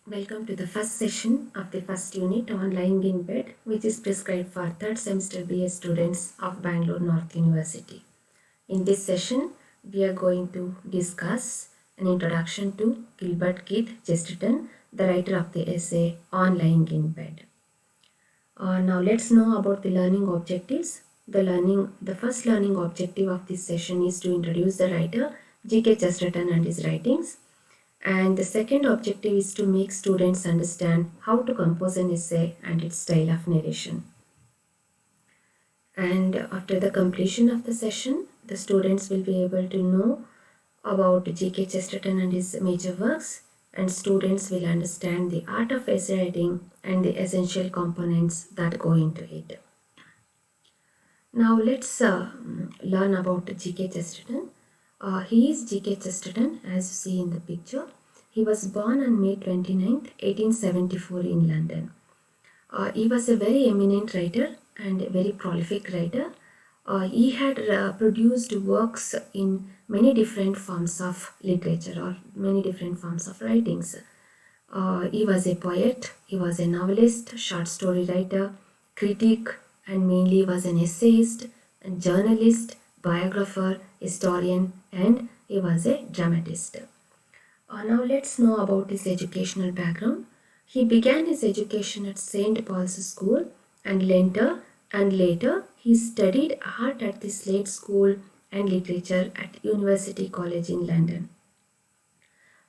Welcome to the first session of the first unit on lying in bed, which is prescribed for third semester BA students of Bangalore North University. In this session, we are going to discuss an introduction to Gilbert Keith Chesterton, the writer of the essay on lying in bed. Now let's know about the learning objectives. The first learning objective of this session is to introduce the writer G.K. Chesterton and his writings. And the second objective is to make students understand how to compose an essay and its style of narration. And after the completion of the session, the students will be able to know about G.K. Chesterton and his major works, and students will understand the art of essay writing and the essential components that go into it. Now let's learn about G.K. Chesterton. He is G.K. Chesterton, as you see in the picture. He was born on May 29th, 1874 in London. He was a very eminent writer and a very prolific writer. He had produced works in many different forms of literature or many different forms of writings. He was a poet, he was a novelist, short story writer, critic, and mainly was an essayist, a journalist, biographer, historian, and he was a dramatist. Now let's know about his educational background. He began his education at St. Paul's School and later he studied art at the Slade School and literature at University College in London.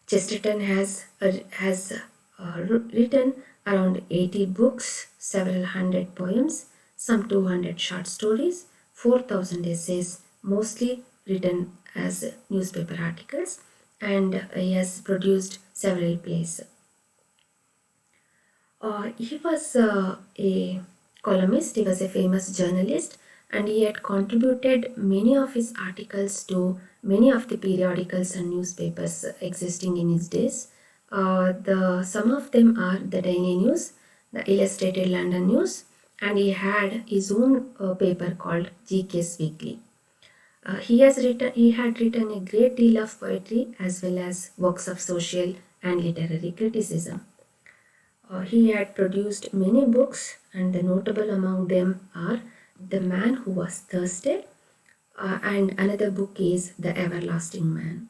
Chesterton has written around 80 books, several hundred poems, some 200 short stories, 4,000 essays, mostly written as newspaper articles, and he has produced several plays. He was a columnist, he was a famous journalist, and he had contributed many of his articles to many of the periodicals and newspapers existing in his days. Some of them are the Daily News, the Illustrated London News, and he had his own paper called GK's Weekly. He had written a great deal of poetry as well as works of social and literary criticism. He had produced many books, and the notable among them are The Man Who Was Thirsty, and another book is The Everlasting Man.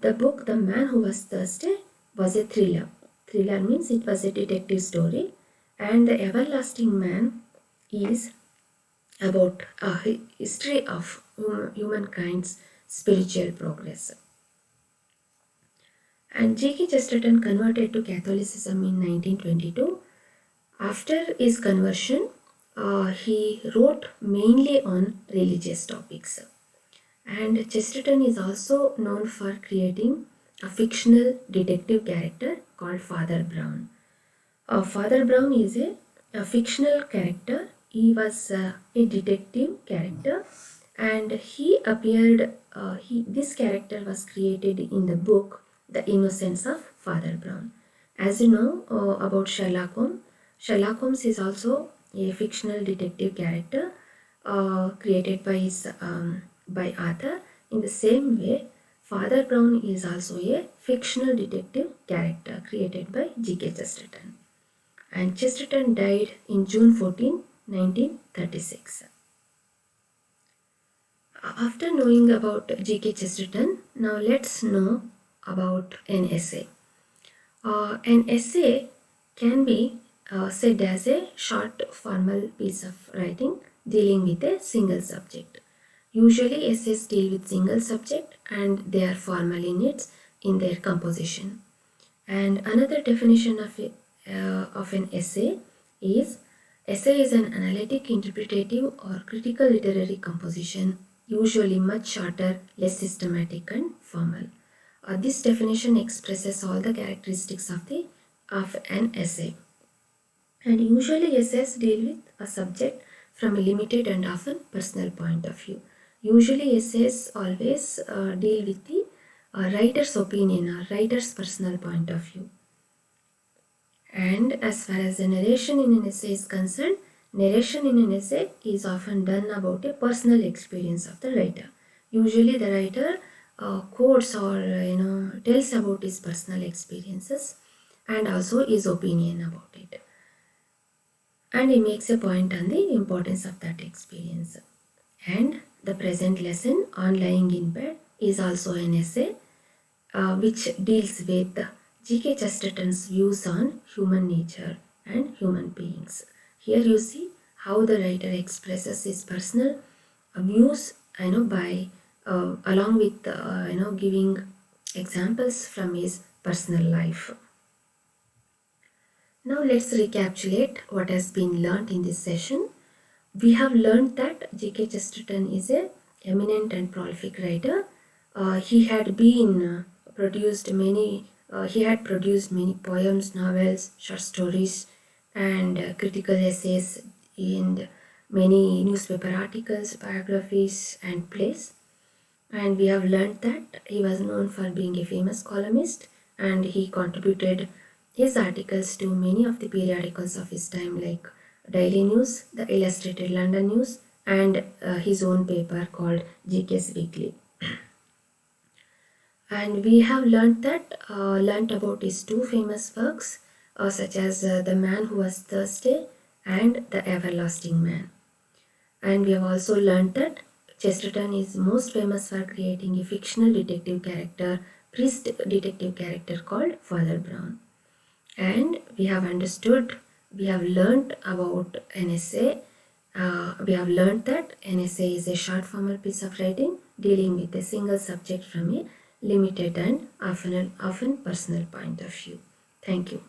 The book The Man Who Was Thirsty was a thriller. Thriller means it was a detective story, and The Everlasting Man is about a history of humankind's spiritual progress. And G.K. Chesterton converted to Catholicism in 1922. After his conversion, he wrote mainly on religious topics. And Chesterton is also known for creating a fictional detective character called Father Brown. Father Brown is a fictional character. He was a detective character, and he appeared. This character was created in the book The Innocence of Father Brown. As you know about Sherlock Holmes is also a fictional detective character created by Arthur. In the same way, Father Brown is also a fictional detective character created by G.K. Chesterton. And Chesterton died in June 14, 1936. After knowing about G.K. Chesterton, now let's know about an essay. An essay can be said as a short formal piece of writing dealing with a single subject. Usually essays deal with single subject and they are formal in their composition. And another definition of an essay is an analytic, interpretative or critical literary composition, usually much shorter, less systematic and formal. This definition expresses all the characteristics of an essay. And usually essays deal with a subject from a limited and often personal point of view. Usually essays always deal with the writer's opinion or writer's personal point of view. And as far as the narration in an essay is concerned, narration in an essay is often done about a personal experience of the writer. Usually the writer quotes or tells about his personal experiences, and also his opinion about it. And he makes a point on the importance of that experience. And the present lesson on lying in bed is also an essay which deals with G.K. Chesterton's views on human nature and human beings. Here you see how the writer expresses his personal views, by along with giving examples from his personal life. Now let's recapitulate what has been learnt in this session. We have learned that G.K. Chesterton is a eminent and prolific writer. He had produced many poems, novels, short stories, and critical essays in many newspaper articles, biographies, and plays. And we have learned that he was known for being a famous columnist, and he contributed his articles to many of the periodicals of his time, like Daily News, the Illustrated London News, and his own paper called GK's Weekly. And we have learnt about his two famous works, such as The Man Who Was Thursday and The Everlasting Man. And we have also learnt that Chesterton is most famous for creating a fictional priest detective character called Father Brown. And we have learnt about an essay. We have learnt that an essay is a short formal piece of writing dealing with a single subject from a limited and often personal point of view. Thank you.